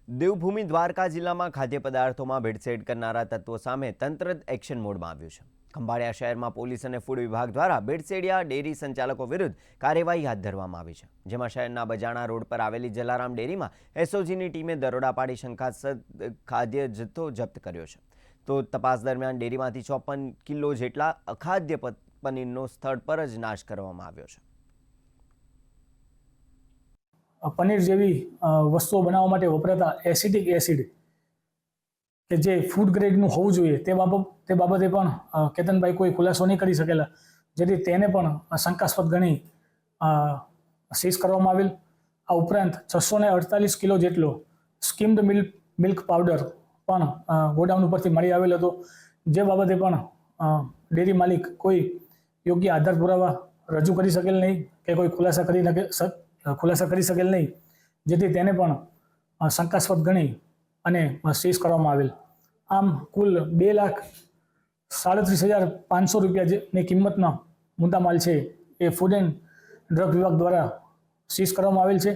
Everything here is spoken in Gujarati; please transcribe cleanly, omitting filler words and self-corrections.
દેવભૂમિ દ્વારકા જિલ્લામાં ખાદ્ય પદાર્થોમાં ભેળસેળ કરનારા તત્વો સામે તંત્ર એક્શન મોડમાં આવ્યું છે। ખંભાળિયા શહેરમાં પોલીસ અને ફૂડ વિભાગ દ્વારા ભેળસેળિયા ડેરી સંચાલકો વિરુદ્ધ કાર્યવાહી હાથ ધરવામાં આવી છે, જેમાં શહેરના બજાણા રોડ પર આવેલી જલારામ ડેરીમાં એસઓજીની ટીમે દરોડા પાડી શંકાસ્પદ ખાદ્ય જથ્થો જપ્ત કર્યો છે। તો તપાસ દરમિયાન ડેરીમાંથી 54 કિલો જેટલા અખાદ્ય પનીરનો સ્થળ પર જ નાશ કરવામાં આવ્યો છે। પનીર જેવી વસ્તુઓ બનાવવા માટે વપરાતા એસિટિક એસિડ કે જે ફૂડ ગ્રેડનું હોવું જોઈએ તે બાબતે પણ કેતનભાઈ કોઈ ખુલાસો નહીં કરી શકેલા, જેથી તેને પણ શંકાસ્પદ ગણી સીઝ કરવામાં આવેલ। આ ઉપરાંત 648 કિલો જેટલો સ્કીમ્ડ મિલ્ક પાવડર પણ ગોડાઉન ઉપરથી મળી આવેલ હતો, જે બાબતે પણ ડેરી માલિક કોઈ યોગ્ય આધાર પુરાવા રજૂ કરી શકેલ નહીં કે કોઈ ખુલાસા કરી શકેલ નહીં, જેથી તેને પણ શંકાસ્પદ ગણી અને સીઝ કરવામાં આવેલ। આમ કુલ 2,37,500 રૂપિયાની કિંમતનો મુદ્દામાલ છે એ ફૂડ એન્ડ ડ્રગ વિભાગ દ્વારા સીઝ કરવામાં આવેલ છે।